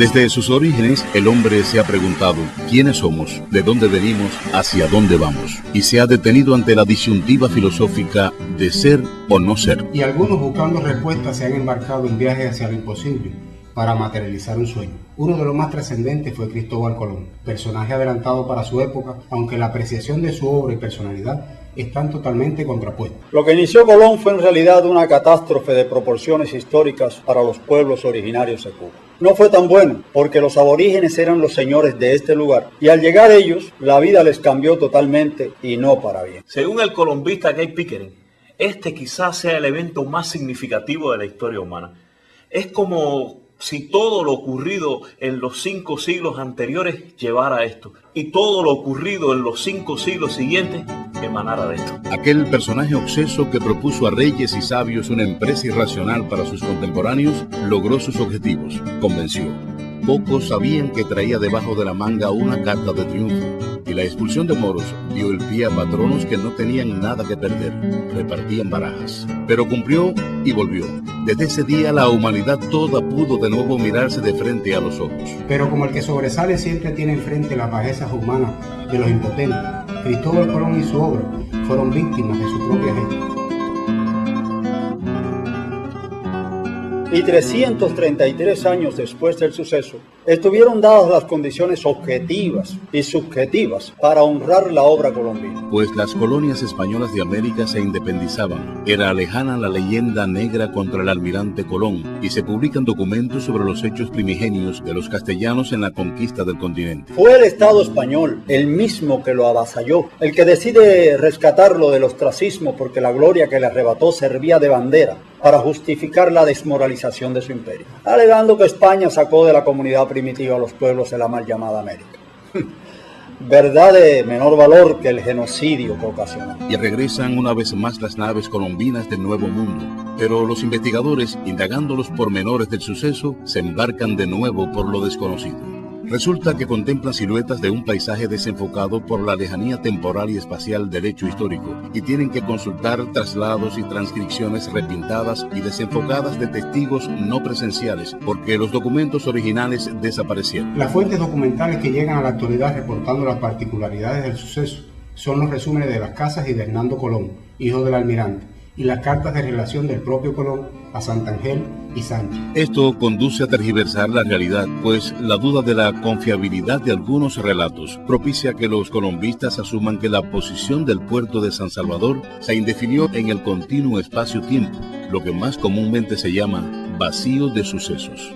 Desde sus orígenes, el hombre se ha preguntado quiénes somos, de dónde venimos, hacia dónde vamos, y se ha detenido ante la disyuntiva filosófica de ser o no ser. Y algunos, buscando respuestas, se han embarcado en viajes hacia lo imposible para materializar un sueño. Uno de los más trascendentes fue Cristóbal Colón, personaje adelantado para su época, aunque la apreciación de su obra y personalidad están totalmente contrapuestas. Lo que inició Colón fue en realidad una catástrofe de proporciones históricas para los pueblos originarios de Cuba. No fue tan bueno, porque los aborígenes eran los señores de este lugar, y al llegar ellos, la vida les cambió totalmente y no para bien. Según el colombista Gay Pickering, este quizás sea el evento más significativo de la historia humana. Es como si todo lo ocurrido en los 5 siglos anteriores llevara a esto, y todo lo ocurrido en los 5 siglos siguientes emanara de esto. Aquel personaje obseso que propuso a reyes y sabios una empresa irracional para sus contemporáneos, logró sus objetivos, convenció. Pocos sabían que traía debajo de la manga una carta de triunfo, y la expulsión de moros dio el pie a patronos que no tenían nada que perder, repartían barajas. Pero cumplió y volvió. Desde ese día la humanidad toda pudo de nuevo mirarse de frente a los ojos. Pero como el que sobresale siempre tiene enfrente las bajezas humanas de los impotentes, Cristóbal Colón y su obra fueron víctimas de su propia gente. Y 333 años después del suceso, estuvieron dadas las condiciones objetivas y subjetivas para honrar la obra colombina. Pues las colonias españolas de América se independizaban. Era lejana la leyenda negra contra el almirante Colón, y se publican documentos sobre los hechos primigenios de los castellanos en la conquista del continente. Fue el Estado español, el mismo que lo avasalló, el que decide rescatarlo del ostracismo porque la gloria que le arrebató servía de bandera para justificar la desmoralización de su imperio, alegando que España sacó de la comunidad primitiva a los pueblos de la mal llamada América. Verdad de menor valor que el genocidio que ocasionó. Y regresan una vez más las naves colombinas del Nuevo Mundo. Pero los investigadores, indagando los pormenores del suceso, se embarcan de nuevo por lo desconocido. Resulta que contemplan siluetas de un paisaje desenfocado por la lejanía temporal y espacial del hecho histórico, y tienen que consultar traslados y transcripciones repintadas y desenfocadas de testigos no presenciales, porque los documentos originales desaparecieron. Las fuentes documentales que llegan a la actualidad reportando las particularidades del suceso son los resúmenes de las casas y de Hernando Colón, hijo del almirante, y las cartas de relación del propio Colón a Santangel y Sánchez. Esto conduce a tergiversar la realidad, pues la duda de la confiabilidad de algunos relatos propicia que los colombistas asuman que la posición del puerto de San Salvador se indefinió en el continuo espacio-tiempo, lo que más comúnmente se llama vacío de sucesos.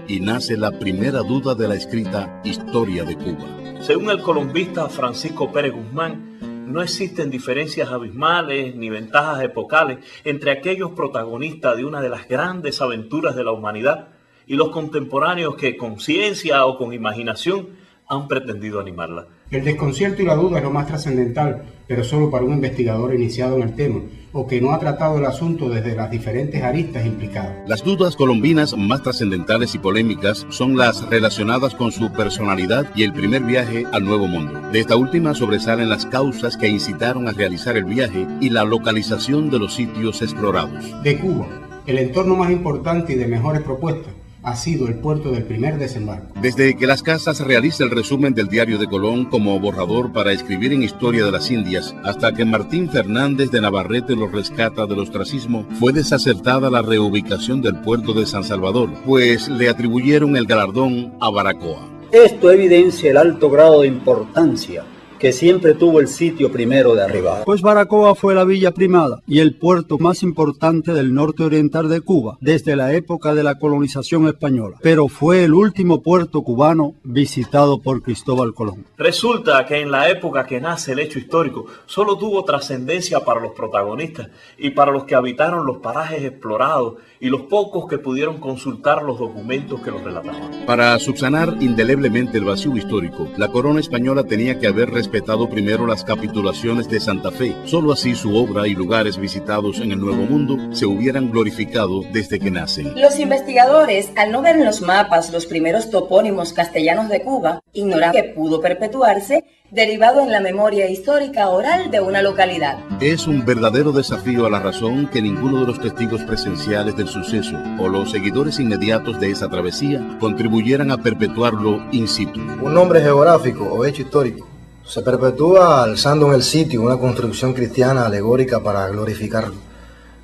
Y nace la primera duda de la escrita Historia de Cuba. Según el colombista Francisco Pérez Guzmán, no existen diferencias abismales ni ventajas epocales entre aquellos protagonistas de una de las grandes aventuras de la humanidad y los contemporáneos que con ciencia o con imaginación han pretendido animarla. El desconcierto y la duda es lo más trascendental, pero solo para un investigador iniciado en el tema o que no ha tratado el asunto desde las diferentes aristas implicadas. Las dudas colombinas más trascendentales y polémicas son las relacionadas con su personalidad y el primer viaje al Nuevo Mundo. De esta última sobresalen las causas que incitaron a realizar el viaje y la localización de los sitios explorados. De Cuba, el entorno más importante y de mejores propuestas ha sido el puerto del primer desembarco. Desde que Las Casas realiza el resumen del diario de Colón como borrador para escribir en Historia de las Indias, hasta que Martín Fernández de Navarrete lo rescata del ostracismo, fue desacertada la reubicación del puerto de San Salvador, pues le atribuyeron el galardón a Baracoa. Esto evidencia el alto grado de importancia que siempre tuvo el sitio primero de arribada. Pues Baracoa fue la villa primada y el puerto más importante del norte oriental de Cuba desde la época de la colonización española, pero fue el último puerto cubano visitado por Cristóbal Colón. Resulta que en la época que nace el hecho histórico solo tuvo trascendencia para los protagonistas y para los que habitaron los parajes explorados y los pocos que pudieron consultar los documentos que los relataban. Para subsanar indeleblemente el vacío histórico, la corona española tenía que haber respetado respetado primero las capitulaciones de Santa Fe. Solo así su obra y lugares visitados en el Nuevo Mundo se hubieran glorificado desde que nacen. Los investigadores, al no ver en los mapas los primeros topónimos castellanos de Cuba, ignoran que pudo perpetuarse derivado en la memoria histórica oral de una localidad. Es un verdadero desafío a la razón que ninguno de los testigos presenciales del suceso o los seguidores inmediatos de esa travesía contribuyeran a perpetuarlo in situ. Un nombre geográfico o hecho histórico se perpetúa alzando en el sitio una construcción cristiana alegórica para glorificarlo,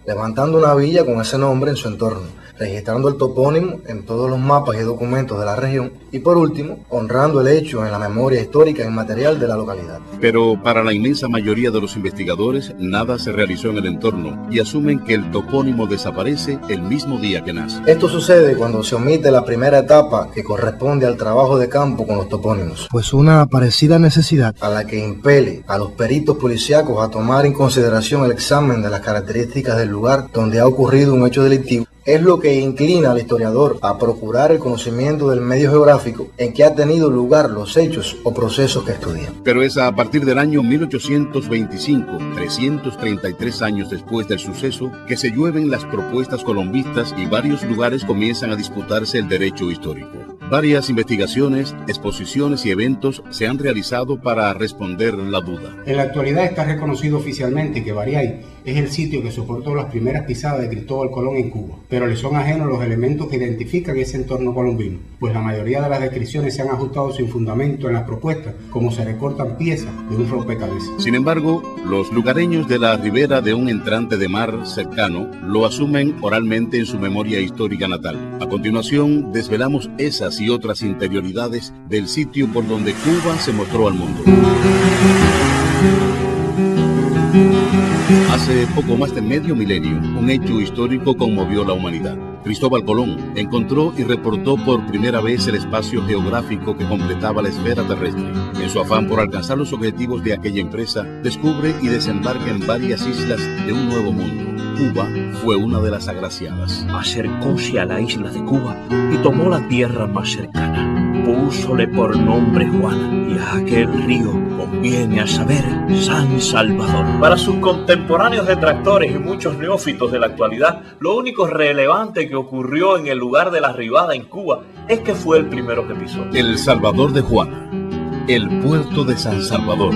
levantando una villa con ese nombre en su entorno, registrando el topónimo en todos los mapas y documentos de la región y por último, honrando el hecho en la memoria histórica inmaterial de la localidad. Pero para la inmensa mayoría de los investigadores, nada se realizó en el entorno y asumen que el topónimo desaparece el mismo día que nace. Esto sucede cuando se omite la primera etapa que corresponde al trabajo de campo con los topónimos, pues una parecida necesidad a la que impele a los peritos policíacos a tomar en consideración el examen de las características del lugar donde ha ocurrido un hecho delictivo es lo que inclina al historiador a procurar el conocimiento del medio geográfico en que ha tenido lugar los hechos o procesos que estudia. Pero es a partir del año 1825, 333 años después del suceso, que se llueven las propuestas colombistas y varios lugares comienzan a disputarse el derecho histórico. Varias investigaciones, exposiciones y eventos se han realizado para responder la duda. En la actualidad está reconocido oficialmente que Bariay es el sitio que soportó las primeras pisadas de Cristóbal Colón en Cuba, pero le son ajenos los elementos que identifican ese entorno colombino, pues la mayoría de las descripciones se han ajustado sin fundamento en las propuestas, como se recortan piezas de un rompecabezas. Sin embargo, los lugareños de la ribera de un entrante de mar cercano lo asumen oralmente en su memoria histórica natal. A continuación, desvelamos esas y otras interioridades del sitio por donde Cuba se mostró al mundo. Hace poco más de medio milenio, un hecho histórico conmovió la humanidad. Cristóbal Colón encontró y reportó por primera vez el espacio geográfico que completaba la esfera terrestre. En su afán por alcanzar los objetivos de aquella empresa, descubre y desembarca en varias islas de un nuevo mundo. Cuba fue una de las agraciadas. Acercóse a la isla de Cuba y tomó la tierra más cercana. Púsole por nombre Juana, y a aquel río conviene a saber San Salvador. Para sus contemporáneos detractores y muchos neófitos de la actualidad, lo único relevante que ocurrió en el lugar de la arribada en Cuba es que fue el primero que pisó. El Salvador de Juana, el puerto de San Salvador,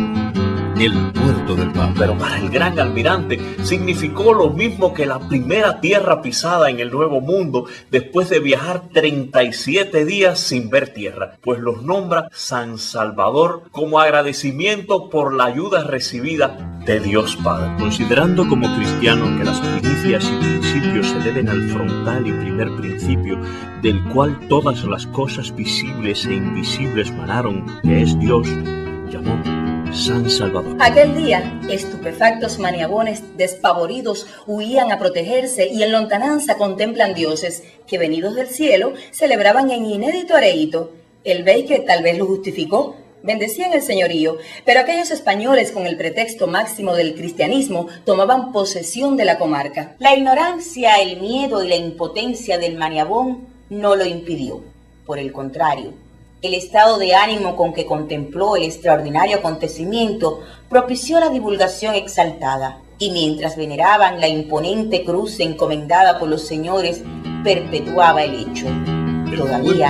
el puerto del Papa. Pero para el gran almirante significó lo mismo que la primera tierra pisada en el Nuevo Mundo después de viajar 37 días sin ver tierra, pues los nombra San Salvador como agradecimiento por la ayuda recibida de Dios Padre. Considerando como cristiano que las primicias y principios se deben al frontal y primer principio, del cual todas las cosas visibles e invisibles manaron, que es Dios, llamó San Salvador. Aquel día, estupefactos maniabones despavoridos huían a protegerse y en lontananza contemplan dioses que venidos del cielo celebraban en inédito areíto. El bey, que tal vez lo justificó, bendecían el señorío, pero aquellos españoles con el pretexto máximo del cristianismo tomaban posesión de la comarca. La ignorancia, el miedo y la impotencia del maniabón no lo impidió. Por el contrario, el estado de ánimo con que contempló el extraordinario acontecimiento propició la divulgación exaltada, y mientras veneraban la imponente cruz encomendada por los señores, perpetuaba el hecho. Todavía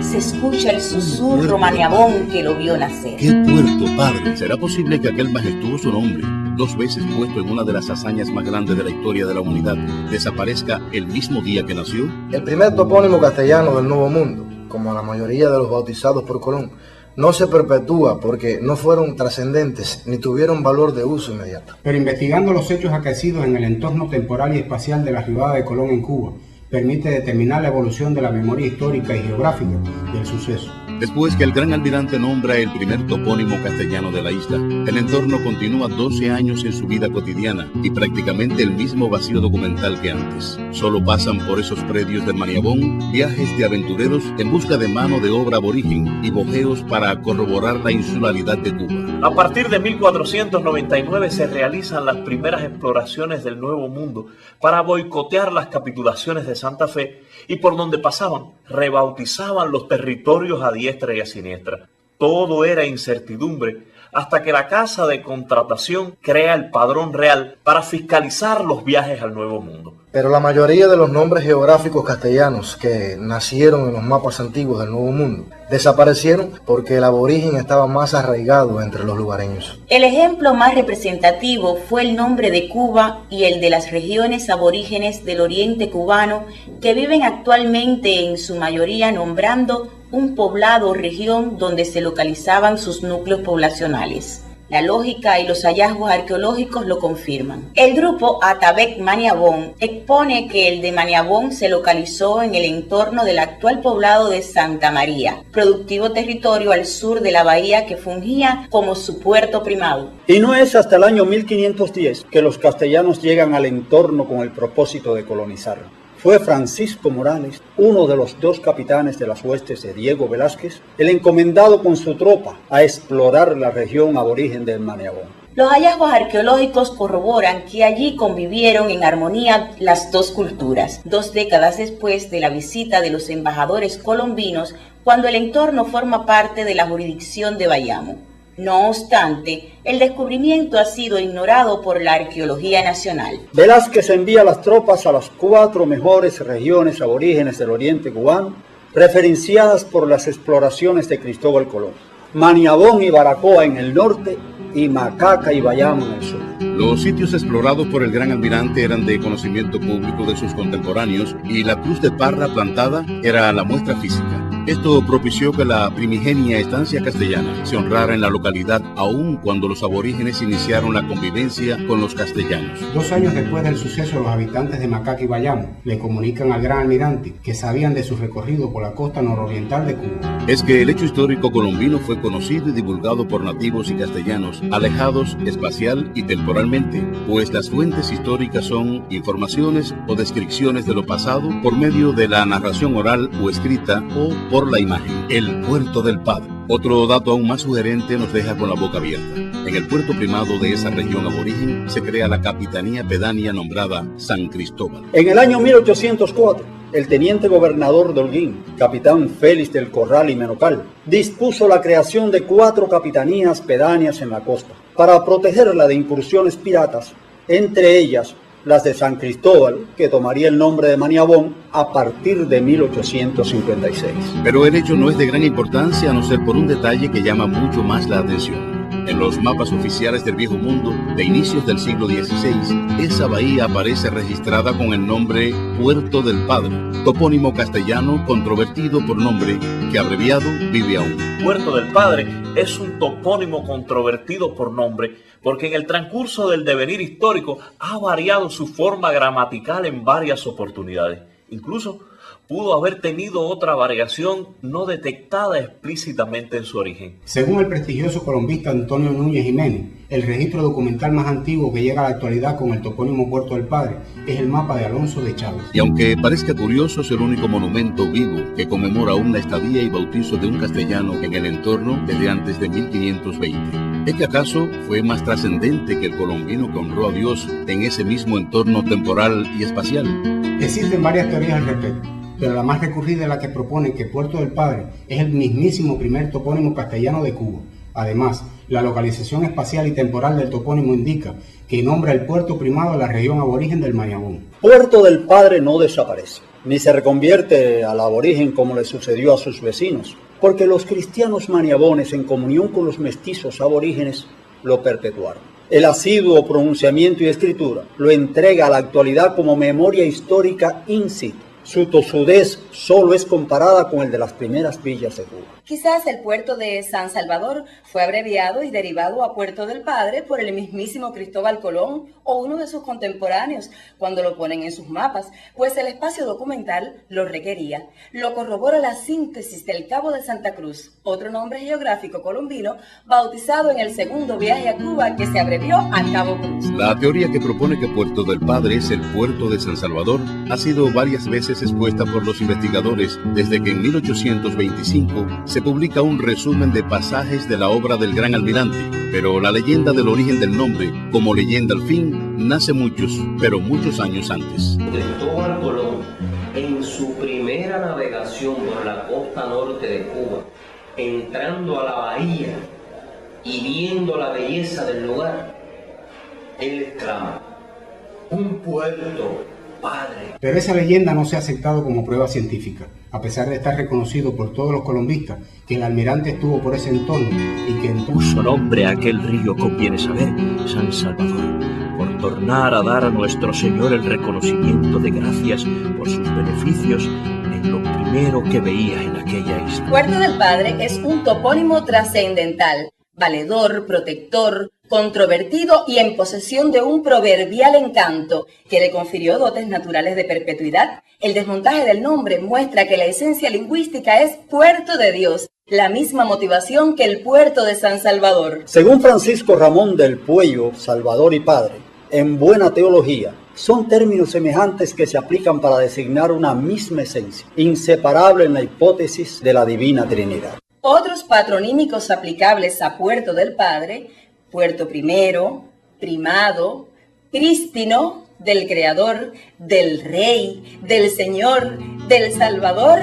se escucha el susurro maniabón que lo vio nacer. ¡Qué puerto, padre! ¿Será posible que aquel majestuoso nombre, 2 veces puesto en una de las hazañas más grandes de la historia de la humanidad, desaparezca el mismo día que nació? El primer topónimo castellano del Nuevo Mundo, como la mayoría de los bautizados por Colón, no se perpetúa porque no fueron trascendentes ni tuvieron valor de uso inmediato. Pero investigando los hechos acaecidos en el entorno temporal y espacial de la arribada de Colón en Cuba, permite determinar la evolución de la memoria histórica y geográfica del suceso. Después que el gran almirante nombra el primer topónimo castellano de la isla, el entorno continúa 12 años en su vida cotidiana y prácticamente el mismo vacío documental que antes. Solo pasan por esos predios de Maniabón viajes de aventureros en busca de mano de obra aborigen y bojeos para corroborar la insularidad de Cuba. A partir de 1499 se realizan las primeras exploraciones del Nuevo Mundo para boicotear las capitulaciones de Santa Fe, y por donde pasaban rebautizaban los territorios a diestra y a siniestra. Todo era incertidumbre hasta que la casa de contratación crea el padrón real para fiscalizar los viajes al Nuevo Mundo. Pero la mayoría de los nombres geográficos castellanos que nacieron en los mapas antiguos del Nuevo Mundo desaparecieron porque el aborigen estaba más arraigado entre los lugareños. El ejemplo más representativo fue el nombre de Cuba y el de las regiones aborígenes del oriente cubano que viven actualmente en su mayoría nombrando un poblado o región donde se localizaban sus núcleos poblacionales. La lógica y los hallazgos arqueológicos lo confirman. El grupo Atabeg Maniabón expone que el de Maniabón se localizó en el entorno del actual poblado de Santa María, productivo territorio al sur de la bahía que fungía como su puerto primado. Y no es hasta el año 1510 que los castellanos llegan al entorno con el propósito de colonizarlo. Fue Francisco Morales, uno de los dos capitanes de las huestes de Diego Velázquez, el encomendado con su tropa a explorar la región aborigen del Maniabón. Los hallazgos arqueológicos corroboran que allí convivieron en armonía las dos culturas, 2 décadas después de la visita de los embajadores colombinos, cuando el entorno forma parte de la jurisdicción de Bayamo. No obstante, el descubrimiento ha sido ignorado por la arqueología nacional. Velázquez envía las tropas a las 4 mejores regiones aborígenes del oriente cubano, referenciadas por las exploraciones de Cristóbal Colón: Maniabón y Baracoa en el norte y Macaca y Bayamo en el sur. Los sitios explorados por el gran almirante eran de conocimiento público de sus contemporáneos y la cruz de parra plantada era la muestra física. Esto propició que la primigenia estancia castellana se honrara en la localidad aun cuando los aborígenes iniciaron la convivencia con los castellanos. 2 años después del suceso, los habitantes de Macaca y Bayamo le comunican al gran almirante que sabían de su recorrido por la costa nororiental de Cuba. Es que el hecho histórico colombino fue conocido y divulgado por nativos y castellanos, alejados espacial y temporalmente, pues las fuentes históricas son informaciones o descripciones de lo pasado por medio de la narración oral o escrita o por la imagen. El puerto del Padre. Otro dato aún más sugerente nos deja con la boca abierta. En el puerto primado de esa región aborigen se crea la capitanía pedánea nombrada San Cristóbal. En el año 1804, el teniente gobernador de Holguín, capitán Félix del Corral y Menocal, dispuso la creación de 4 capitanías pedáneas en la costa para protegerla de incursiones piratas, entre ellas las de San Cristóbal, que tomaría el nombre de Maniabón a partir de 1856. Pero el hecho no es de gran importancia a no ser por un detalle que llama mucho más la atención. En los mapas oficiales del Viejo Mundo de inicios del siglo XVI, esa bahía aparece registrada con el nombre Puerto del Padre, topónimo castellano controvertido por nombre que abreviado vive aún. Puerto del Padre es un topónimo controvertido por nombre porque en el transcurso del devenir histórico ha variado su forma gramatical en varias oportunidades. Incluso pudo haber tenido otra variación no detectada explícitamente en su origen. Según el prestigioso colombista Antonio Núñez Jiménez, el registro documental más antiguo que llega a la actualidad con el topónimo Puerto del Padre es el mapa de Alonso de Chávez. Y aunque parezca curioso, es el único monumento vivo que conmemora aún la estadía y bautizo de un castellano en el entorno desde antes de 1520. ¿Es que acaso fue más trascendente que el colombino que honró a Dios en ese mismo entorno temporal y espacial? Existen varias teorías al respecto, pero la más recurrida es la que propone que Puerto del Padre es el mismísimo primer topónimo castellano de Cuba. Además, la localización espacial y temporal del topónimo indica que nombra el puerto primado de la región aborigen del Maniabón. Puerto del Padre no desaparece, ni se reconvierte al aborigen como le sucedió a sus vecinos, porque los cristianos maniabones, en comunión con los mestizos aborígenes, lo perpetuaron. El asiduo pronunciamiento y escritura lo entrega a la actualidad como memoria histórica in situ. Su tosudez solo es comparada con el de las primeras villas de Cuba. Quizás el puerto de San Salvador fue abreviado y derivado a Puerto del Padre por el mismísimo Cristóbal Colón o uno de sus contemporáneos cuando lo ponen en sus mapas, pues el espacio documental lo requería. Lo corrobora la síntesis del Cabo de Santa Cruz, otro nombre geográfico colombino bautizado en el segundo viaje a Cuba que se abrevió a Cabo Cruz. La teoría que propone que Puerto del Padre es el puerto de San Salvador ha sido varias veces expuesta por los investigadores desde que en 1825 se publica un resumen de pasajes de la obra del gran almirante, pero la leyenda del origen del nombre, como leyenda al fin, nace muchos años antes. Cristóbal Colón, en su primera navegación por la costa norte de Cuba, entrando a la bahía y viendo la belleza del lugar, él exclama: un puerto, padre. Pero esa leyenda no se ha aceptado como prueba científica, a pesar de estar reconocido por todos los colombistas que el almirante estuvo por ese entorno y que puso nombre a aquel río, conviene saber, San Salvador, por tornar a dar a nuestro Señor el reconocimiento de gracias por sus beneficios en lo primero que veía en aquella isla. Puerto del Padre es un topónimo trascendental, valedor, protector, controvertido y en posesión de un proverbial encanto que le confirió dotes naturales de perpetuidad. El desmontaje del nombre muestra que la esencia lingüística es puerto de Dios, la misma motivación que el puerto de San Salvador. Según Francisco Ramón del Puello, Salvador y Padre, en buena teología, son términos semejantes que se aplican para designar una misma esencia, inseparable en la hipótesis de la Divina Trinidad. Otros patronímicos aplicables a Puerto del Padre: Puerto Primero, Primado, Prístino, del Creador, del Rey, del Señor, del Salvador,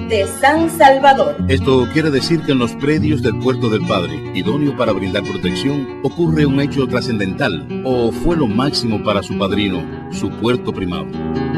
de San Salvador. Esto quiere decir que en los predios del Puerto del Padre, idóneo para brindar protección, ocurre un hecho trascendental, o fue lo máximo para su padrino, su puerto primado.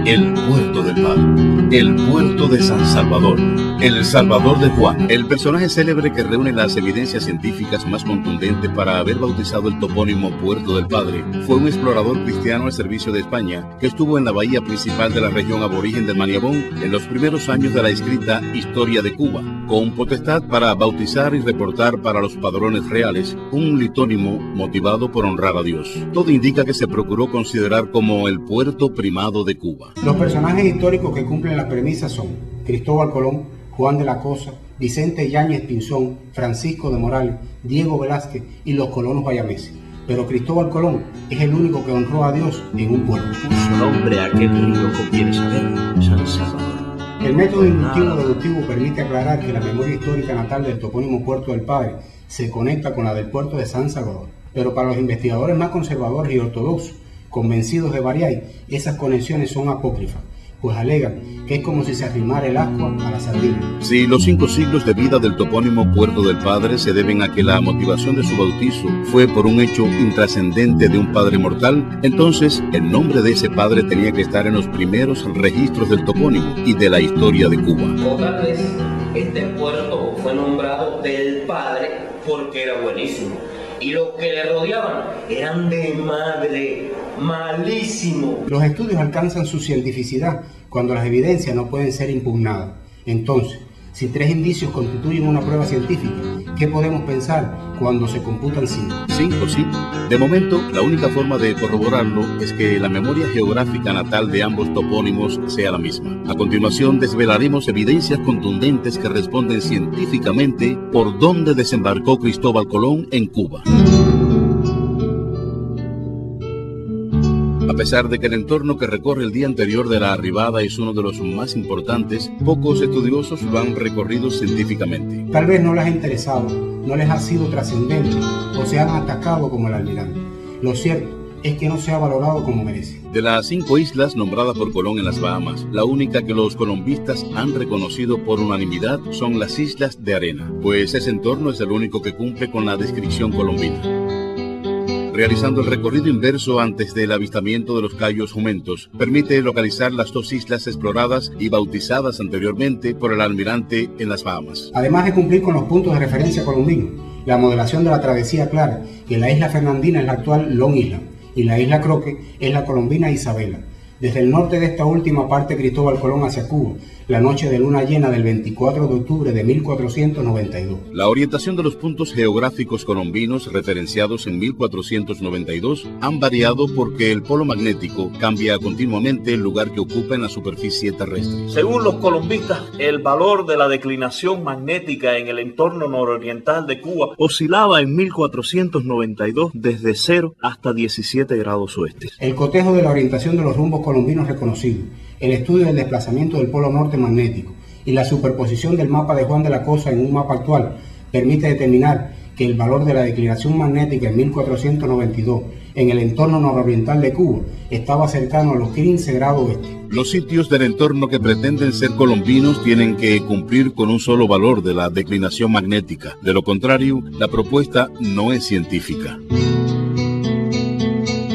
El Puerto del Padre, el Puerto de San Salvador, el Salvador de Juan, el personaje célebre que reúne las evidencias científicas más contundentes para haber bautizado el topónimo Puerto del Padre, fue un explorador cristiano al servicio de España que estuvo en la bahía principal de la región aborigen del Maniabón en los primeros años de la escrita Historia de Cuba, con potestad para bautizar y reportar para los padrones reales un litónimo motivado por honrar a Dios. Todo indica que se procuró considerar como el puerto primado de Cuba. Los personajes históricos que cumplen las premisas son Cristóbal Colón, Juan de la Cosa, Vicente Yáñez Pinzón, Francisco de Morales, Diego Velázquez y los colonos bayameses. Pero Cristóbal Colón es el único que honró a Dios en un puerto. Puso nombre a aquel río, conviene saber, San Salvador. El método inductivo-deductivo permite aclarar que la memoria histórica natal del topónimo Puerto del Padre se conecta con la del puerto de San Salvador. Pero para los investigadores más conservadores y ortodoxos, convencidos de Variay, esas conexiones son apócrifas, pues alegan que es como si se arrimara el ascua a la sardina. Si los 5 siglos de vida del topónimo Puerto del Padre se deben a que la motivación de su bautizo fue por un hecho intrascendente de un padre mortal, entonces el nombre de ese padre tenía que estar en los primeros registros del topónimo y de la historia de Cuba. O tal vez este puerto fue nombrado del padre porque era buenísimo, y los que le rodeaban eran de madre, malísimo. Los estudios alcanzan su cientificidad cuando las evidencias no pueden ser impugnadas. Entonces, si 3 indicios constituyen una prueba científica, ¿qué podemos pensar cuando se computan 5? 5, sí. De momento, la única forma de corroborarlo es que la memoria geográfica natal de ambos topónimos sea la misma. A continuación, desvelaremos evidencias contundentes que responden científicamente por dónde desembarcó Cristóbal Colón en Cuba. A pesar de que el entorno que recorre el día anterior de la arribada es uno de los más importantes, pocos estudiosos lo han recorrido científicamente. Tal vez no les ha interesado, no les ha sido trascendente o se han atacado como el almirante. Lo cierto es que no se ha valorado como merece. De las 5 islas nombradas por Colón en las Bahamas, la única que los colombistas han reconocido por unanimidad son las Islas de Arena, pues ese entorno es el único que cumple con la descripción colombina. Realizando el recorrido inverso antes del avistamiento de los Cayos Jumentos, permite localizar las 2 islas exploradas y bautizadas anteriormente por el almirante en las Bahamas. Además de cumplir con los puntos de referencia colombinos, la modelación de la travesía clara que la isla Fernandina es la actual Long Island y la isla Croque es la colombina Isabela. Desde el norte de esta última parte Cristóbal Colón hacia Cuba, la noche de luna llena del 24 de octubre de 1492. La orientación de los puntos geográficos colombinos referenciados en 1492 han variado porque el polo magnético cambia continuamente el lugar que ocupa en la superficie terrestre. Según los colombistas, el valor de la declinación magnética en el entorno nororiental de Cuba oscilaba en 1492 desde 0 hasta 17 grados oeste. El cotejo de la orientación de los rumbos colombinos reconocidos, el estudio del desplazamiento del polo norte magnético y la superposición del mapa de Juan de la Cosa en un mapa actual permite determinar que el valor de la declinación magnética en 1492 en el entorno nororiental de Cuba estaba cercano a los 15 grados oeste. Los sitios del entorno que pretenden ser colombinos tienen que cumplir con un solo valor de la declinación magnética. De lo contrario, la propuesta no es científica.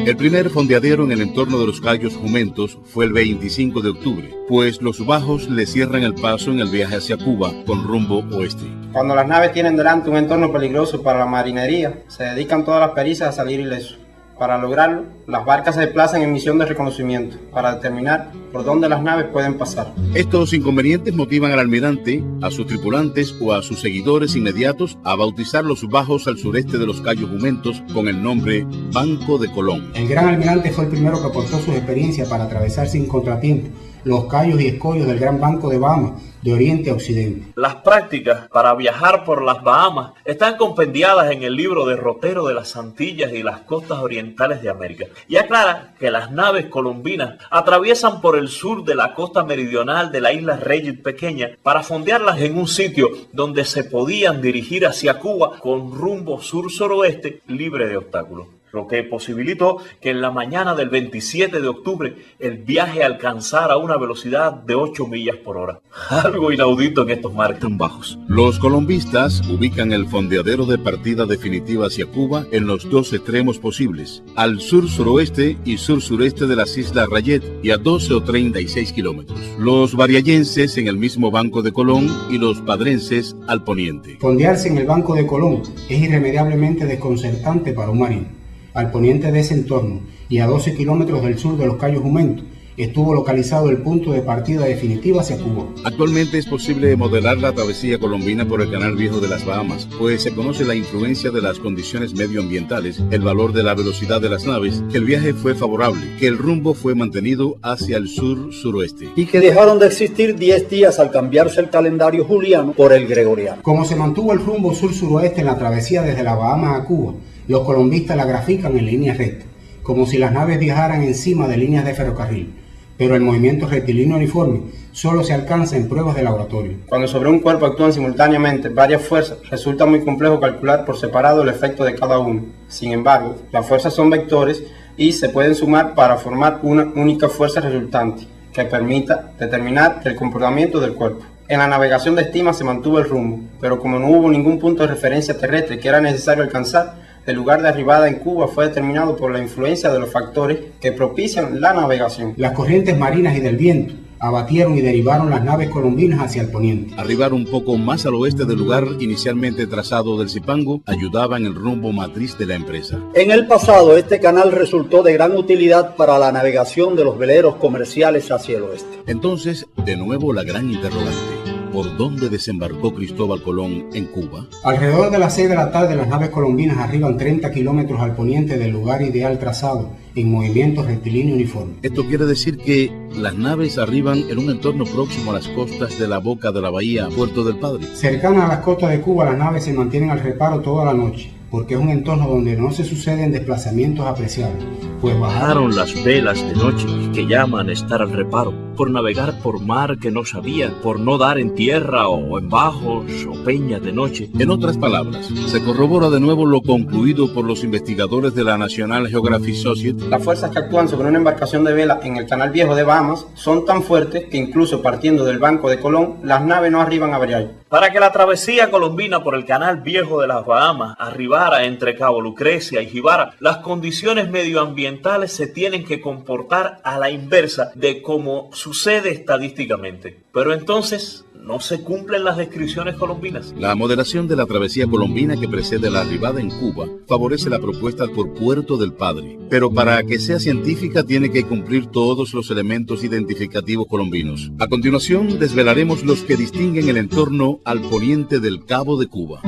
El primer fondeadero en el entorno de los Cayos Jumentos fue el 25 de octubre, pues los bajos le cierran el paso en el viaje hacia Cuba con rumbo oeste. Cuando las naves tienen delante un entorno peligroso para la marinería, se dedican todas las pericias a salir ilesos. Para lograrlo, las barcas se desplazan en misión de reconocimiento para determinar por dónde las naves pueden pasar. Estos inconvenientes motivan al almirante, a sus tripulantes o a sus seguidores inmediatos a bautizar los bajos al sureste de los Cayos Jumentos con el nombre Banco de Colón. El gran almirante fue el primero que aportó sus experiencias para atravesar sin contratiempo los cayos y escollos del Gran Banco de Bahamas, de oriente a occidente. Las prácticas para viajar por las Bahamas están compendiadas en el libro Derrotero de las Antillas y las costas orientales de América, y aclara que las naves colombinas atraviesan por el sur de la costa meridional de la isla Reyes Pequeña para fondearlas en un sitio donde se podían dirigir hacia Cuba con rumbo sur-suroeste libre de obstáculos, lo que posibilitó que en la mañana del 27 de octubre el viaje alcanzara una velocidad de 8 millas por hora. Algo inaudito en estos mares tan bajos. Los colombistas ubican el fondeadero de partida definitiva hacia Cuba en los dos extremos posibles, al sur-suroeste y sur-sureste de las Islas Rayet y a 12 o 36 kilómetros. Los variallenses en el mismo Banco de Colón y los padrenses al poniente. Fondearse en el Banco de Colón es irremediablemente desconcertante para un marino. Al poniente de ese entorno y a 12 kilómetros del sur de los Cayos Jumentos estuvo localizado el punto de partida definitiva hacia Cuba. Actualmente es posible modelar la travesía colombina por el Canal Viejo de las Bahamas, pues se conoce la influencia de las condiciones medioambientales, el valor de la velocidad de las naves, que el viaje fue favorable, que el rumbo fue mantenido hacia el sur-suroeste. Y que dejaron de existir 10 días al cambiarse el calendario juliano por el gregoriano. Como se mantuvo el rumbo sur-suroeste en la travesía desde las Bahamas a Cuba, los colombistas la grafican en línea recta, como si las naves viajaran encima de líneas de ferrocarril. Pero el movimiento rectilíneo uniforme solo se alcanza en pruebas de laboratorio. Cuando sobre un cuerpo actúan simultáneamente varias fuerzas, resulta muy complejo calcular por separado el efecto de cada uno. Sin embargo, las fuerzas son vectores y se pueden sumar para formar una única fuerza resultante, que permita determinar el comportamiento del cuerpo. En la navegación de estima se mantuvo el rumbo, pero como no hubo ningún punto de referencia terrestre que era necesario alcanzar, el lugar de arribada en Cuba fue determinado por la influencia de los factores que propician la navegación. Las corrientes marinas y del viento abatieron y derivaron las naves colombinas hacia el poniente. Arribar un poco más al oeste del lugar inicialmente trazado del Zipango ayudaba en el rumbo matriz de la empresa. En el pasado, este canal resultó de gran utilidad para la navegación de los veleros comerciales hacia el oeste. Entonces, de nuevo la gran interrogante. ¿Por dónde desembarcó Cristóbal Colón en Cuba? Alrededor de las 6 de la tarde, las naves colombinas arriban 30 kilómetros al poniente del lugar ideal trazado en movimiento rectilíneo uniforme. Esto quiere decir que las naves arriban en un entorno próximo a las costas de la boca de la bahía Puerto del Padre. Cercanas a las costas de Cuba, las naves se mantienen al reparo toda la noche, porque es un entorno donde no se suceden desplazamientos apreciables, pues bajaron las velas de noche, que llaman estar al reparo, por navegar por mar que no sabían, por no dar en tierra o en bajos o peñas de noche. En otras palabras, se corrobora de nuevo lo concluido por los investigadores de la National Geographic Society. Las fuerzas que actúan sobre una embarcación de vela en el Canal Viejo de Bahamas son tan fuertes que incluso partiendo del Banco de Colón, las naves no arriban a Variay. Para que la travesía colombina por el Canal Viejo de las Bahamas arribara entre Cabo Lucrecia y Jibara, las condiciones medioambientales se tienen que comportar a la inversa de cómo sucede estadísticamente. Pero entonces no se cumplen las descripciones colombinas. La moderación de la travesía colombina que precede la arribada en Cuba favorece la propuesta por Puerto del Padre, pero para que sea científica tiene que cumplir todos los elementos identificativos colombinos. A continuación desvelaremos los que distinguen el entorno al poniente del Cabo de Cuba.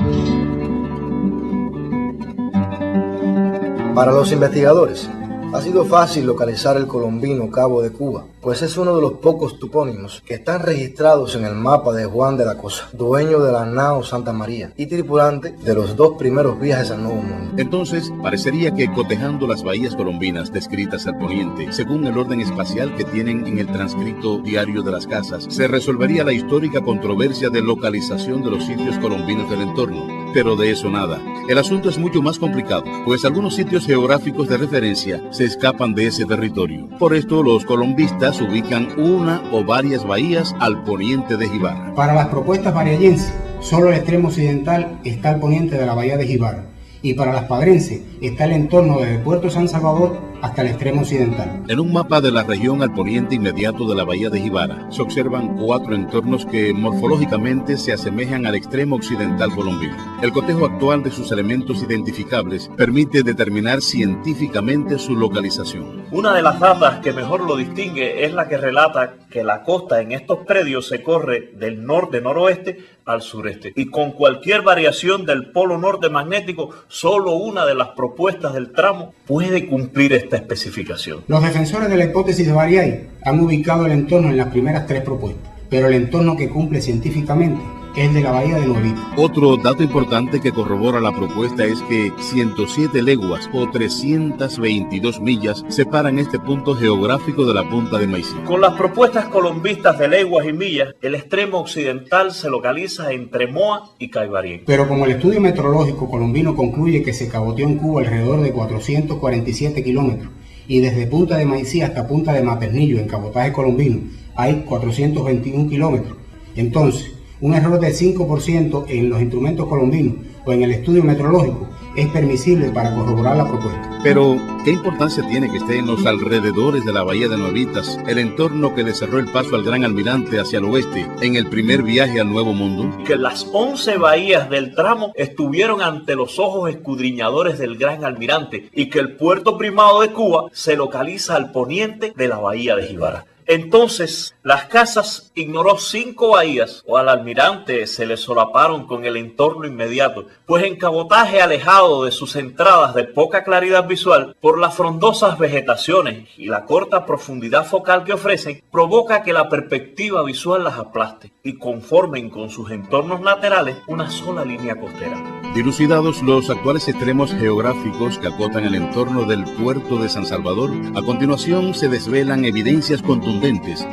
Para los investigadores, ha sido fácil localizar el colombino Cabo de Cuba, pues es uno de los pocos topónimos que están registrados en el mapa de Juan de la Cosa, dueño de la nao Santa María y tripulante de los 2 primeros viajes al Nuevo Mundo. Entonces, parecería que cotejando las bahías colombinas descritas al poniente, según el orden espacial que tienen en el transcrito diario de las casas, se resolvería la histórica controversia de localización de los sitios colombinos del entorno. Pero de eso nada. El asunto es mucho más complicado, pues algunos sitios geográficos de referencia se escapan de ese territorio. Por esto, los colombistas ubican una o varias bahías al poniente de Jíbara. Para las propuestas variallenses, solo el extremo occidental está al poniente de la bahía de Jíbara, y para las padrenses está el entorno desde Puerto San Salvador hasta el extremo occidental. En un mapa de la región al poniente inmediato de la bahía de Jíbara se observan 4 entornos que morfológicamente se asemejan al extremo occidental colombino. El cotejo actual de sus elementos identificables permite determinar científicamente su localización. Una de las datas que mejor lo distingue es la que relata que la costa en estos predios se corre del norte-noroeste al sureste, y con cualquier variación del polo norte magnético, solo una de las propuestas del tramo puede cumplir esta especificación. Los defensores de la hipótesis de Variay han ubicado el entorno en las primeras 3 propuestas, pero el entorno que cumple científicamente es el de la bahía de Nuevita. Otro dato importante que corrobora la propuesta es que 107 leguas o 322 millas separan este punto geográfico de la punta de Maicí. Con las propuestas colombistas de leguas y millas, el extremo occidental se localiza entre Moa y Caibarien. Pero como el estudio meteorológico colombino concluye que se caboteó en Cuba alrededor de 447 kilómetros y desde Punta de Maicí hasta Punta de Maternillo en cabotaje colombino hay 421 kilómetros, entonces un error del 5% en los instrumentos colombinos o en el estudio meteorológico es permisible para corroborar la propuesta. Pero, ¿qué importancia tiene que esté en los alrededores de la bahía de Nuevitas, el entorno que le cerró el paso al Gran Almirante hacia el oeste en el primer viaje al Nuevo Mundo? Que las 11 bahías del tramo estuvieron ante los ojos escudriñadores del Gran Almirante y que el puerto primado de Cuba se localiza al poniente de la bahía de Jíbara. Entonces, las Casas ignoró 5 bahías, o al almirante se le solaparon con el entorno inmediato, pues en cabotaje alejado de sus entradas de poca claridad visual, por las frondosas vegetaciones y la corta profundidad focal que ofrecen, provoca que la perspectiva visual las aplaste y conformen con sus entornos laterales una sola línea costera. Dilucidados los actuales extremos geográficos que acotan el entorno del puerto de San Salvador, a continuación se desvelan evidencias contundentes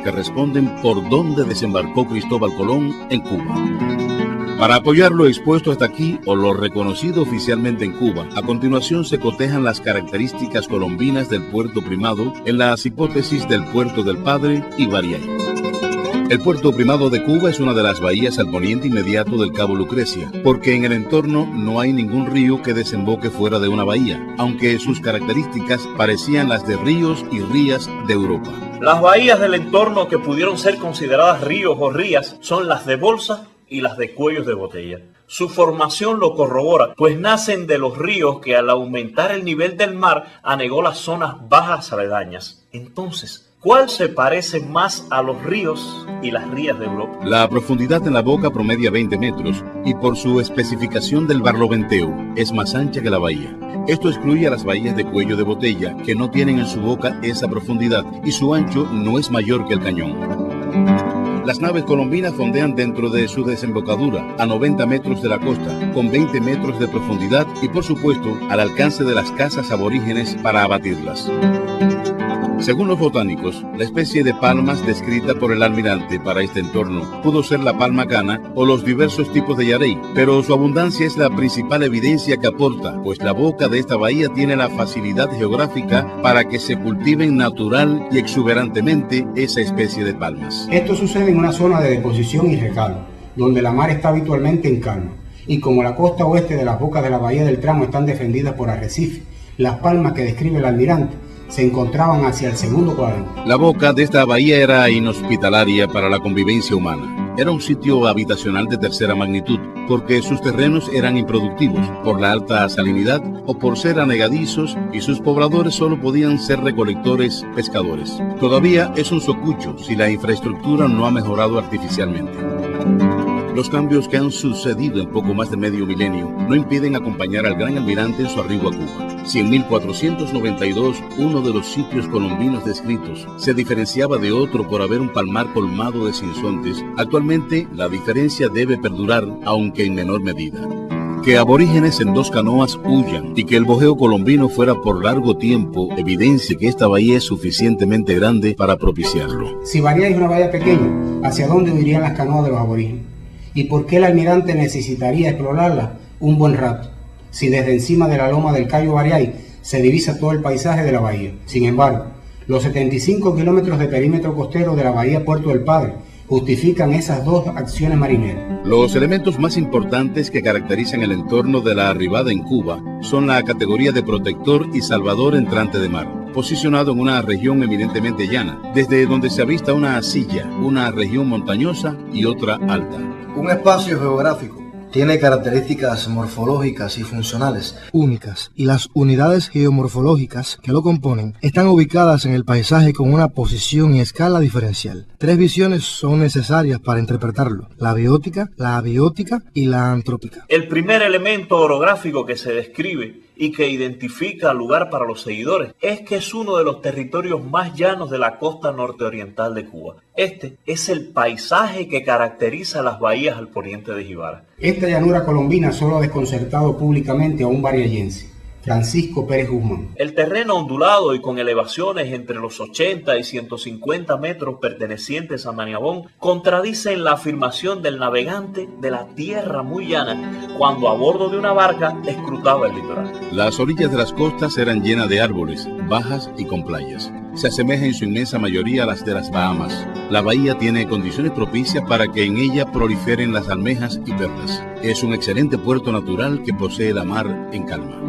que responden por dónde desembarcó Cristóbal Colón en Cuba. Para apoyar lo expuesto hasta aquí o lo reconocido oficialmente en Cuba, a continuación se cotejan las características colombinas del puerto primado en las hipótesis del puerto del Padre y Variay. El puerto primado de Cuba es una de las bahías al poniente inmediato del Cabo Lucrecia, porque en el entorno no hay ningún río que desemboque fuera de una bahía, aunque sus características parecían las de ríos y rías de Europa. Las bahías del entorno que pudieron ser consideradas ríos o rías son las de Bolsa y las de Cuellos de Botella. Su formación lo corrobora, pues nacen de los ríos que al aumentar el nivel del mar anegó las zonas bajas aledañas. Entonces, ¿cuál se parece más a los ríos y las rías de Europa? La profundidad en la boca promedia 20 metros y por su especificación del barloventeo es más ancha que la bahía. Esto excluye a las bahías de Cuello de Botella, que no tienen en su boca esa profundidad y su ancho no es mayor que el cañón. Las naves colombinas fondean dentro de su desembocadura, a 90 metros de la costa, con 20 metros de profundidad y, por supuesto, al alcance de las casas aborígenes para abatirlas. Según los botánicos, la especie de palmas descrita por el almirante para este entorno pudo ser la palma cana o los diversos tipos de yarey, pero su abundancia es la principal evidencia que aporta, pues la boca de esta bahía tiene la facilidad geográfica para que se cultiven natural y exuberantemente esa especie de palmas. Esto sucede en una zona de deposición y recalo, donde la mar está habitualmente en calma, y como la costa oeste de las bocas de la bahía del tramo están defendidas por arrecifes, las palmas que describe el almirante se encontraban hacia el segundo cuadrante. La boca de esta bahía era inhospitalaria para la convivencia humana. Era un sitio habitacional de tercera magnitud, porque sus terrenos eran improductivos, por la alta salinidad o por ser anegadizos, y sus pobladores solo podían ser recolectores, pescadores. Todavía es un socucho si la infraestructura no ha mejorado artificialmente. Los cambios que han sucedido en poco más de medio milenio no impiden acompañar al gran almirante en su arribo a Cuba. Si en 1492 uno de los sitios colombinos descritos se diferenciaba de otro por haber un palmar colmado de sinsontes, actualmente la diferencia debe perdurar, aunque en menor medida. Que aborígenes en 2 canoas huyan y que el bojeo colombino fuera por largo tiempo evidencia que esta bahía es suficientemente grande para propiciarlo. Si Variay es una bahía pequeña, ¿hacia dónde huirían las canoas de los aborígenes? ¿Y por qué el almirante necesitaría explorarla un buen rato, si desde encima de la loma del Cayo Bariay se divisa todo el paisaje de la bahía. Sin embargo, los 75 kilómetros de perímetro costero de la bahía Puerto del Padre justifican esas dos acciones marineras. Los elementos más importantes que caracterizan el entorno de la arribada en Cuba son la categoría de protector y salvador entrante de mar, posicionado en una región eminentemente llana, desde donde se avista una silla, una región montañosa y otra alta. Un espacio geográfico tiene características morfológicas y funcionales únicas, y las unidades geomorfológicas que lo componen están ubicadas en el paisaje con una posición y escala diferencial. Tres visiones son necesarias para interpretarlo: la biótica, la abiótica y la antrópica. El primer elemento orográfico que se describe y que identifica el lugar para los seguidores es que es uno de los territorios más llanos de la costa norteoriental de Cuba. Este es el paisaje que caracteriza las bahías al poniente de Jibara. Esta llanura colombina solo ha desconcertado públicamente a un bariayense, Francisco Pérez Guzmán. El terreno ondulado y con elevaciones entre los 80 y 150 metros pertenecientes a Maniabón contradicen la afirmación del navegante de la tierra muy llana cuando a bordo de una barca escrutaba el litoral. Las orillas de las costas eran llenas de árboles, bajas y con playas. Se asemeja en su inmensa mayoría a las de las Bahamas. La bahía tiene condiciones propicias para que en ella proliferen las almejas y perlas. Es un excelente puerto natural que posee la mar en calma.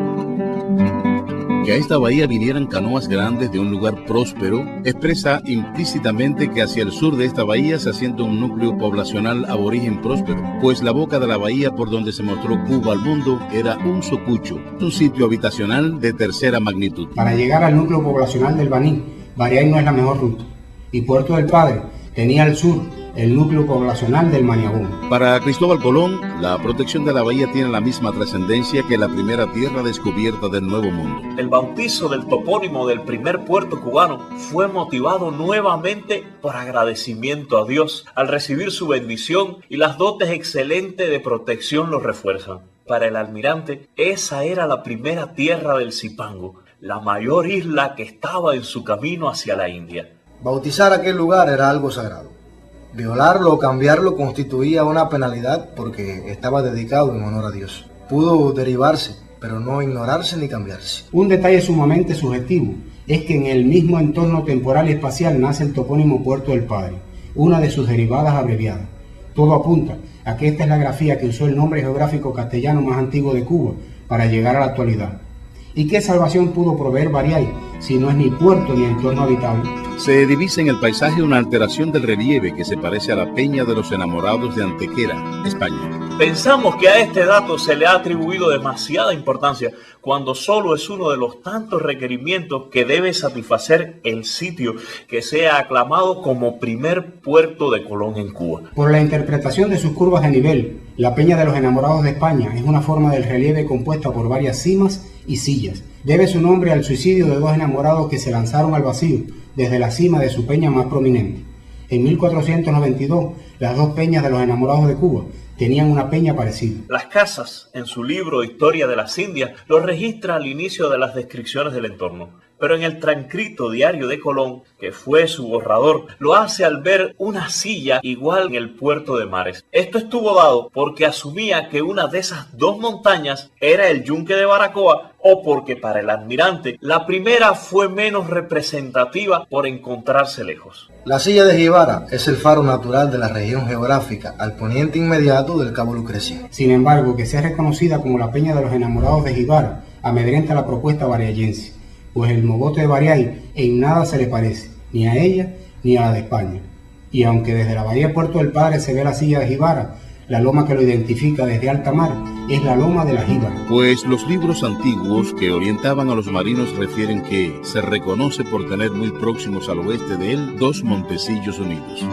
Que a esta bahía vinieran canoas grandes de un lugar próspero expresa implícitamente que hacia el sur de esta bahía se asienta un núcleo poblacional aborigen próspero, pues la boca de la bahía por donde se mostró Cuba al mundo era un socucho, un sitio habitacional de tercera magnitud. Para llegar al núcleo poblacional del Baní, Bariay no es la mejor ruta, y Puerto del Padre tenía al sur el núcleo poblacional del Maniabón. Para Cristóbal Colón, la protección de la bahía tiene la misma trascendencia que la primera tierra descubierta del Nuevo Mundo. El bautizo del topónimo del primer puerto cubano fue motivado nuevamente por agradecimiento a Dios al recibir su bendición, y las dotes excelentes de protección lo refuerzan. Para el almirante, esa era la primera tierra del Zipango, la mayor isla que estaba en su camino hacia la India. Bautizar aquel lugar era algo sagrado. Violarlo o cambiarlo constituía una penalidad porque estaba dedicado en honor a Dios. Pudo derivarse, pero no ignorarse ni cambiarse. Un detalle sumamente subjetivo es que en el mismo entorno temporal y espacial nace el topónimo Puerto del Padre, una de sus derivadas abreviadas. Todo apunta a que esta es la grafía que usó el nombre geográfico castellano más antiguo de Cuba para llegar a la actualidad. ¿Y qué salvación pudo proveer Bariay si no es ni puerto ni entorno habitable? Se divisa en el paisaje una alteración del relieve que se parece a la Peña de los Enamorados de Antequera, España. Pensamos que a este dato se le ha atribuido demasiada importancia cuando solo es uno de los tantos requerimientos que debe satisfacer el sitio que sea aclamado como primer puerto de Colón en Cuba. Por la interpretación de sus curvas de nivel, la Peña de los Enamorados de España es una forma del relieve compuesta por varias cimas y sillas. Debe su nombre al suicidio de dos enamorados que se lanzaron al vacío desde la cima de su peña más prominente. En 1492, las dos peñas de los Enamorados de Cuba tenían una peña parecida. Las Casas, en su libro Historia de las Indias, lo registra al inicio de las descripciones del entorno. Pero en el transcrito diario de Colón, que fue su borrador, lo hace al ver una silla igual en el puerto de Mares. Esto estuvo dado porque asumía que una de esas dos montañas era el Yunque de Baracoa, o porque para el almirante la primera fue menos representativa por encontrarse lejos. La silla de Jibara es el faro natural de la región geográfica al poniente inmediato del Cabo Lucrecia. Sin embargo, que sea reconocida como la Peña de los Enamorados de Jibara amedrenta la propuesta bariayense, pues el mogote de Bariay en nada se le parece, ni a ella ni a la de España. Y aunque desde la bahía Puerto del Padre se ve la silla de Jibara, la loma que lo identifica desde alta mar es la loma de la Jíbara. Pues los libros antiguos que orientaban a los marinos refieren que se reconoce por tener muy próximos al oeste de él dos montecillos unidos.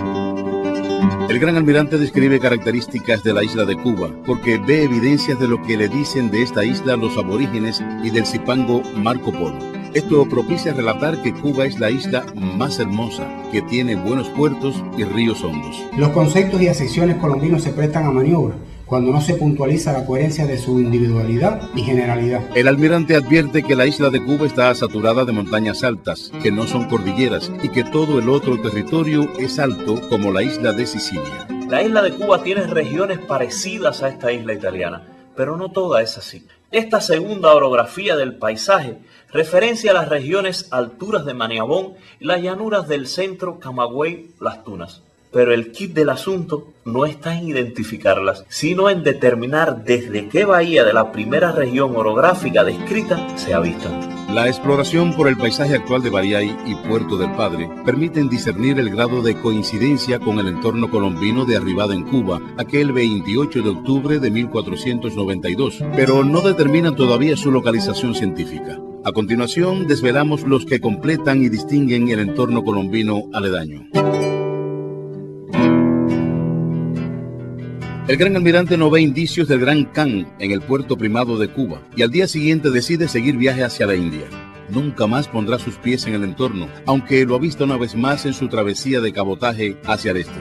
El gran almirante describe características de la isla de Cuba porque ve evidencias de lo que le dicen de esta isla los aborígenes y del Zipango Marco Polo. Esto propicia relatar que Cuba es la isla más hermosa, que tiene buenos puertos y ríos hondos. Los conceptos y acepciones colombinos se prestan a maniobra cuando no se puntualiza la coherencia de su individualidad y generalidad. El almirante advierte que la isla de Cuba está saturada de montañas altas, que no son cordilleras, y que todo el otro territorio es alto como la isla de Sicilia. La isla de Cuba tiene regiones parecidas a esta isla italiana, pero no toda es así. Esta segunda orografía del paisaje referencia a las regiones alturas de Maniabón y las llanuras del centro Camagüey, Las Tunas. Pero el kit del asunto no está en identificarlas, sino en determinar desde qué bahía de la primera región orográfica descrita se avistan. La exploración por el paisaje actual de Bariay y Puerto del Padre permiten discernir el grado de coincidencia con el entorno colombino de arribada en Cuba, aquel 28 de octubre de 1492, pero no determinan todavía su localización científica. A continuación, desvelamos los que completan y distinguen el entorno colombino aledaño. El gran almirante no ve indicios del Gran Khan en el puerto primado de Cuba y al día siguiente decide seguir viaje hacia la India. Nunca más pondrá sus pies en el entorno, aunque lo avista una vez más en su travesía de cabotaje hacia el este.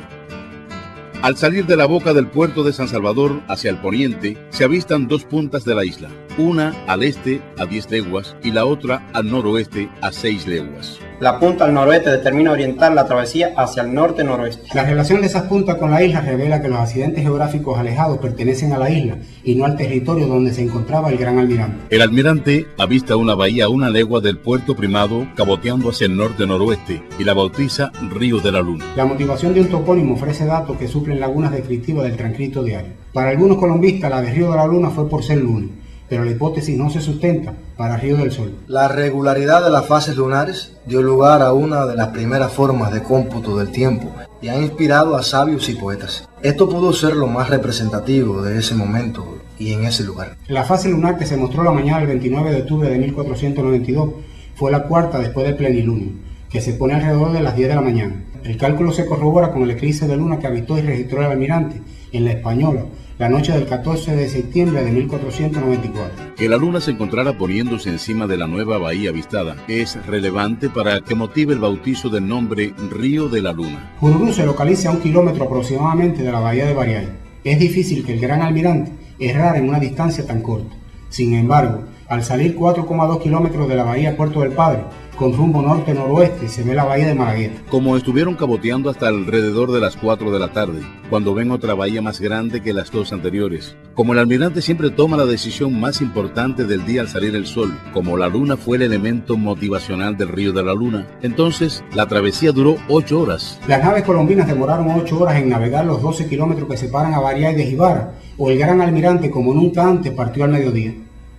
Al salir de la boca del puerto de San Salvador hacia el poniente, se avistan dos puntas de la isla, una al este a 10 leguas y la otra al noroeste a 6 leguas. La punta al noroeste determina orientar la travesía hacia el norte-noroeste. La relación de esas puntas con la isla revela que los accidentes geográficos alejados pertenecen a la isla y no al territorio donde se encontraba el gran almirante. El almirante avista una bahía a 1 legua del puerto primado caboteando hacia el norte-noroeste y la bautiza Río de la Luna. La motivación de un topónimo ofrece datos que suplen lagunas descriptivas del transcrito diario. Para algunos colombistas la de Río de la Luna fue por ser luna, pero la hipótesis no se sustenta para Río del Sol. La regularidad de las fases lunares dio lugar a una de las primeras formas de cómputo del tiempo y ha inspirado a sabios y poetas. Esto pudo ser lo más representativo de ese momento y en ese lugar. La fase lunar que se mostró la mañana del 29 de octubre de 1492 fue la cuarta después del plenilunio, que se pone alrededor de las 10 de la mañana. El cálculo se corrobora con el eclipse de luna que avistó y registró el almirante en La Española la noche del 14 de septiembre de 1494. Que la luna se encontrara poniéndose encima de la nueva bahía avistada es relevante para que motive el bautizo del nombre Río de la Luna. Jururú se localiza a 1 kilómetro aproximadamente de la bahía de Bariay. Es difícil que el gran almirante errara en una distancia tan corta. Sin embargo, al salir 4,2 kilómetros de la bahía Puerto del Padre, con rumbo norte-noroeste, se ve la bahía de Malagueta. Como estuvieron caboteando hasta alrededor de las 4 de la tarde, cuando ven otra bahía más grande que las dos anteriores. Como el almirante siempre toma la decisión más importante del día al salir el sol, como la luna fue el elemento motivacional del Río de la Luna, entonces la travesía duró 8 horas. Las naves colombinas demoraron 8 horas en navegar los 12 kilómetros que separan a Bariay de Jibara, o el gran almirante, como nunca antes, partió al mediodía.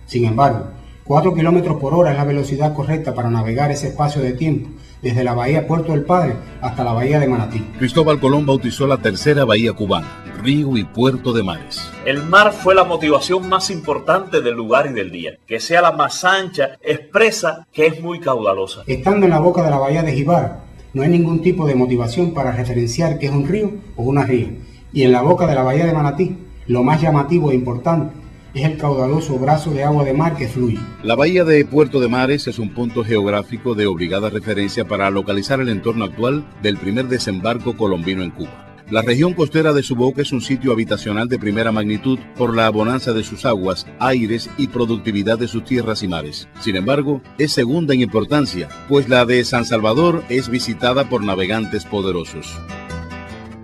Sin embargo, 4 kilómetros por hora es la velocidad correcta para navegar ese espacio de tiempo, desde la bahía Puerto del Padre hasta la bahía de Manatí. Cristóbal Colón bautizó la tercera bahía cubana, Río y Puerto de Mares. El mar fue la motivación más importante del lugar y del día. Que sea la más ancha, expresa que es muy caudalosa. Estando en la boca de la bahía de Jibara, no hay ningún tipo de motivación para referenciar que es un río o una ría. Y en la boca de la bahía de Manatí, lo más llamativo e importante es el caudaloso brazo de agua de mar que fluye. La bahía de Puerto de Mares es un punto geográfico de obligada referencia para localizar el entorno actual del primer desembarco colombino en Cuba. La región costera de su boca es un sitio habitacional de primera magnitud por la bonanza de sus aguas, aires y productividad de sus tierras y mares. Sin embargo, es segunda en importancia, pues la de San Salvador es visitada por navegantes poderosos.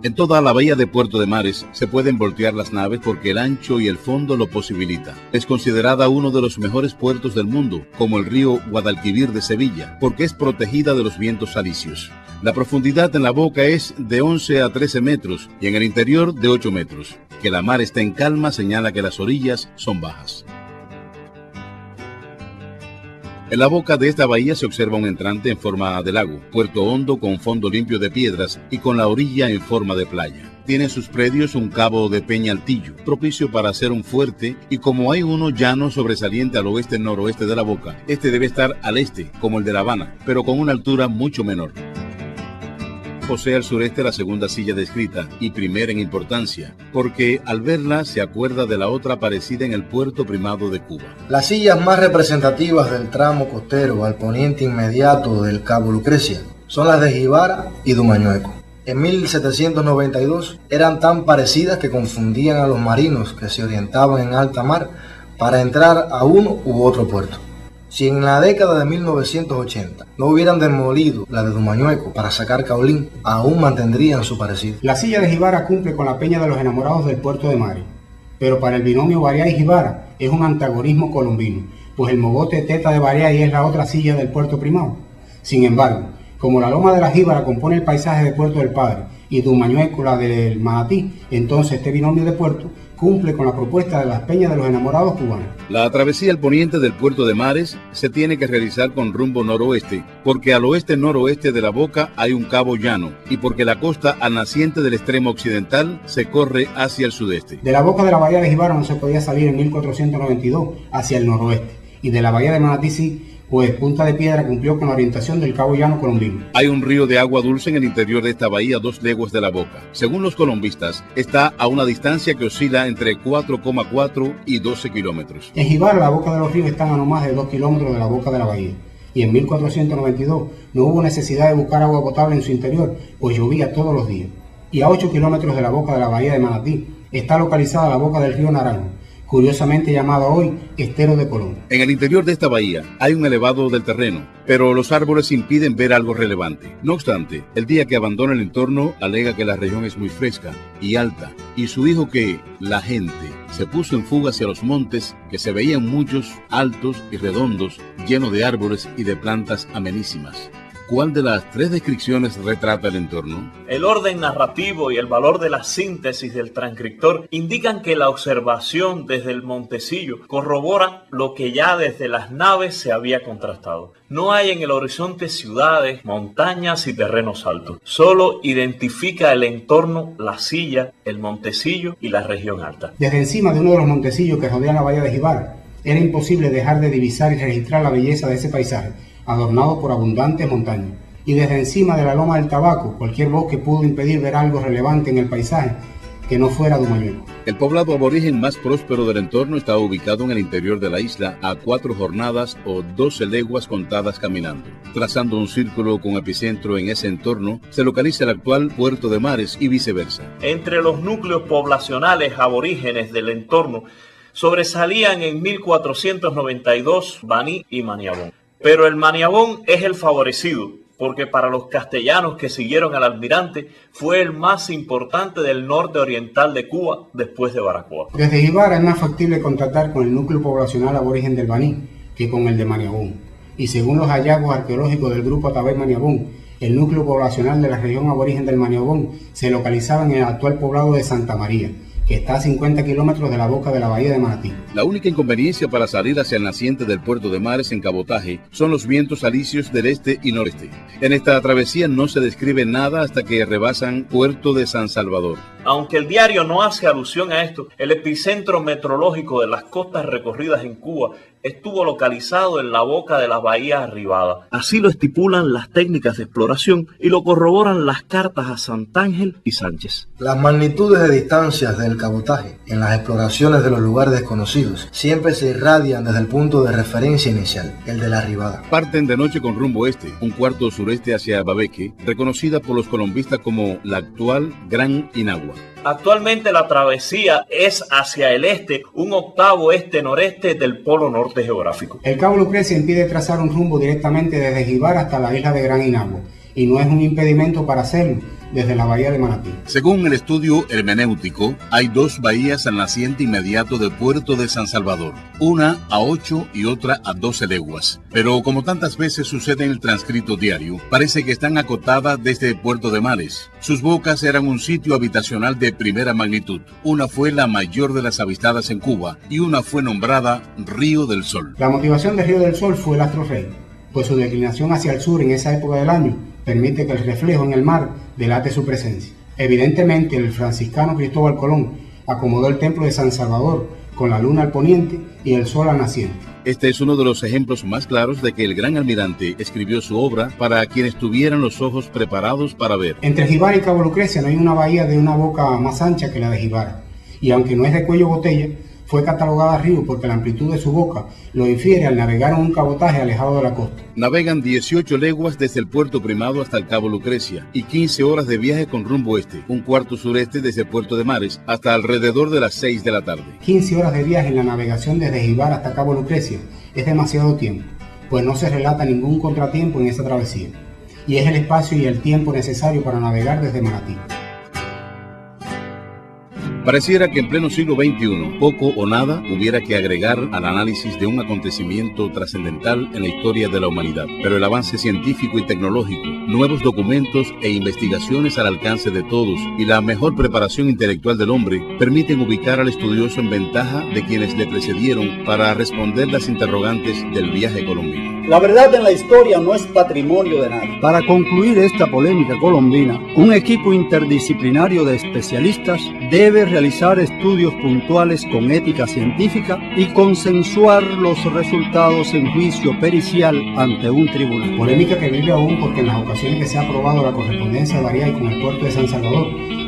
En toda la bahía de Puerto de Mares se pueden voltear las naves porque el ancho y el fondo lo posibilita. Es considerada uno de los mejores puertos del mundo, como el río Guadalquivir de Sevilla, porque es protegida de los vientos alisios. La profundidad en la boca es de 11 a 13 metros y en el interior de 8 metros. Que la mar está en calma señala que las orillas son bajas. En la boca de esta bahía se observa un entrante en forma de lago, puerto hondo con fondo limpio de piedras y con la orilla en forma de playa. Tiene en sus predios un cabo de peñaltillo, propicio para hacer un fuerte, y como hay uno llano sobresaliente al oeste-noroeste de la boca, este debe estar al este, como el de La Habana, pero con una altura mucho menor. Posee al sureste la segunda silla descrita y primera en importancia, porque al verla se acuerda de la otra parecida en el puerto primado de Cuba. Las sillas más representativas del tramo costero al poniente inmediato del Cabo Lucrecia son las de Jibara y Dumañueco. En 1792 eran tan parecidas que confundían a los marinos que se orientaban en alta mar para entrar a uno u otro puerto. Si en la década de 1980 no hubieran demolido la de Dumañueco para sacar Caulín, aún mantendrían su parecido. La silla de Jibara cumple con la peña de los enamorados del Puerto de Mares. pero para el binomio Bariay-Jibara es un antagonismo colombino, pues el mogote Teta de Bariay es la otra silla del puerto primado. Sin embargo, como la loma de la Jíbara compone el paisaje de Puerto del Padre y Dumañueco la del Manatí, entonces este binomio de puerto cumple con la propuesta de las Peñas de los Enamorados cubanos. La travesía al poniente del puerto de Mares se tiene que realizar con rumbo noroeste, porque al oeste-noroeste de la boca hay un cabo llano y porque la costa al naciente del extremo occidental se corre hacia el sudeste. De la boca de la bahía de Jibara no se podía salir en 1492 hacia el noroeste, y de la bahía de Manatí sí, pues Punta de Piedra cumplió con la orientación del cabo llano colombino. Hay un río de agua dulce en el interior de esta bahía, 2 leguas de la boca. Según los colombistas, está a una distancia que oscila entre 4,4 y 12 kilómetros. En Jibara, la boca de los ríos están a no más de 2 kilómetros de la boca de la bahía. Y en 1492 no hubo necesidad de buscar agua potable en su interior, pues llovía todos los días. Y a 8 kilómetros de la boca de la bahía de Manatí está localizada la boca del río Naranjo, curiosamente llamado hoy Estero de Colón. En el interior de esta bahía hay un elevado del terreno, pero los árboles impiden ver algo relevante. No obstante, el día que abandona el entorno alega que la región es muy fresca y alta, y su hijo que la gente se puso en fuga hacia los montes, que se veían muchos, altos y redondos, llenos de árboles y de plantas amenísimas. ¿Cuál de las 3 descripciones retrata el entorno? El orden narrativo y el valor de la síntesis del transcriptor indican que la observación desde el montecillo corrobora lo que ya desde las naves se había contrastado. No hay en el horizonte ciudades, montañas y terrenos altos. Solo identifica el entorno, la silla, el montecillo y la región alta. Desde encima de uno de los montecillos que rodean la bahía de Jibara, era imposible dejar de divisar y registrar la belleza de ese paisaje, adornado por abundantes montañas. Y desde encima de la loma del Tabaco, cualquier bosque pudo impedir ver algo relevante en el paisaje que no fuera Dumañueco. El poblado aborigen más próspero del entorno está ubicado en el interior de la isla a 4 jornadas o 12 leguas contadas caminando. Trazando un círculo con epicentro en ese entorno, se localiza el actual Puerto de Mares y viceversa. Entre los núcleos poblacionales aborígenes del entorno sobresalían en 1492 Baní y Maniabón. Pero el Maniabón es el favorecido, porque para los castellanos que siguieron al almirante fue el más importante del norte oriental de Cuba después de Baracoa. Desde Jibara es más factible contactar con el núcleo poblacional aborigen del Baní que con el de Maniabón. Y según los hallazgos arqueológicos del grupo Atabey Maniabón, el núcleo poblacional de la región aborigen del Maniabón se localizaba en el actual poblado de Santa María, que está a 50 kilómetros de la boca de la bahía de Manatí. La única inconveniencia para salir hacia el naciente del Puerto de Mares en cabotaje son los vientos alisios del este y noreste. En esta travesía no se describe nada hasta que rebasan Puerto de San Salvador. Aunque el diario no hace alusión a esto, el epicentro meteorológico de las costas recorridas en Cuba estuvo localizado en la boca de la bahía arribada. Así lo estipulan las técnicas de exploración y lo corroboran las cartas a Santángel y Sánchez. Las magnitudes de distancias del cabotaje en las exploraciones de los lugares desconocidos siempre se irradian desde el punto de referencia inicial, el de la arribada. Parten de noche con rumbo este, un cuarto sureste hacia Babeque, reconocida por los colombistas como la actual Gran Inagua. Actualmente la travesía es hacia el este, un octavo este-noreste del polo norte geográfico. El cabo Lucrecia impide trazar un rumbo directamente desde Jibara hasta la isla de Gran Inagua, y no es un impedimento para hacerlo desde la bahía de Manatí. Según el estudio hermenéutico, hay 2 bahías al naciente inmediato del Puerto de San Salvador, una a 8 y otra a 12 leguas. Pero como tantas veces sucede en el transcrito diario, parece que están acotadas desde Puerto de Mares. Sus bocas eran un sitio habitacional de primera magnitud. Una fue la mayor de las avistadas en Cuba y una fue nombrada Río del Sol. La motivación de Río del Sol fue el astro rey, pues su declinación hacia el sur en esa época del año permite que el reflejo en el mar delate su presencia. Evidentemente, el franciscano Cristóbal Colón acomodó el templo de San Salvador con la luna al poniente y el sol al naciente. Este es uno de los ejemplos más claros de que el gran almirante escribió su obra para quienes tuvieran los ojos preparados para ver. Entre Jibara y Cabo Lucrecia no hay una bahía de una boca más ancha que la de Jibara, y aunque no es de cuello botella, fue catalogada río porque la amplitud de su boca lo infiere al navegar en un cabotaje alejado de la costa. Navegan 18 leguas desde el puerto primado hasta el Cabo Lucrecia y 15 horas de viaje con rumbo este, un cuarto sureste desde el Puerto de Mares hasta alrededor de las 6 de la tarde. 15 horas de viaje en la navegación desde Jibara hasta Cabo Lucrecia es demasiado tiempo, pues no se relata ningún contratiempo en esa travesía, y es el espacio y el tiempo necesario para navegar desde Manatí. Pareciera que en pleno siglo XXI, poco o nada hubiera que agregar al análisis de un acontecimiento trascendental en la historia de la humanidad. Pero el avance científico y tecnológico, nuevos documentos e investigaciones al alcance de todos y la mejor preparación intelectual del hombre permiten ubicar al estudioso en ventaja de quienes le precedieron para responder las interrogantes del viaje colombino. La verdad en la historia no es patrimonio de nadie. Para concluir esta polémica colombina, un equipo interdisciplinario de especialistas debe realizar estudios puntuales con ética científica y consensuar los resultados en juicio pericial ante un tribunal. Polémica que vive aún porque en las ocasiones que se ha aprobado la correspondencia de Bariay con el puerto de San Salvador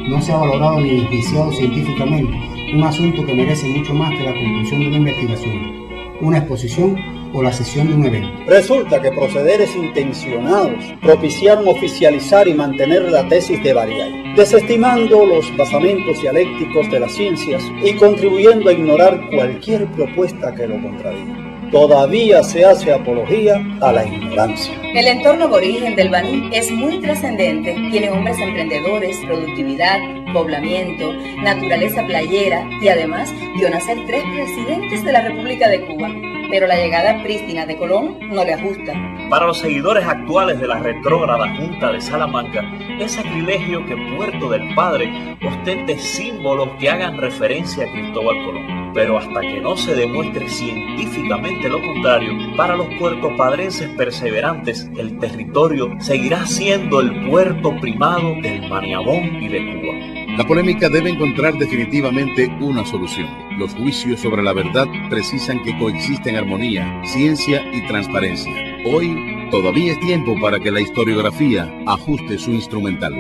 no se ha valorado ni enjuiciado científicamente un asunto que merece mucho más que la conclusión de una investigación, una exposición o la sesión de un evento. Resulta que procederes intencionados propiciaron oficializar y mantener la tesis de Bariay, desestimando los basamentos dialécticos de las ciencias y contribuyendo a ignorar cualquier propuesta que lo contradiga. Todavía se hace apología a la ignorancia. El entorno aborigen del Baní es muy trascendente. Tiene hombres emprendedores, productividad, poblamiento, naturaleza playera y además vio nacer 3 presidentes de la República de Cuba. Pero la llegada prístina de Colón no le ajusta. Para los seguidores actuales de la retrógrada Junta de Salamanca, es sacrilegio que Puerto del Padre ostente símbolos que hagan referencia a Cristóbal Colón. Pero hasta que no se demuestre científicamente lo contrario, para los puertopadrenses perseverantes, el territorio seguirá siendo el puerto primado del Maniabón y de Cuba. La polémica debe encontrar definitivamente una solución. Los juicios sobre la verdad precisan que coexisten armonía, ciencia y transparencia. Hoy todavía es tiempo para que la historiografía ajuste su instrumental.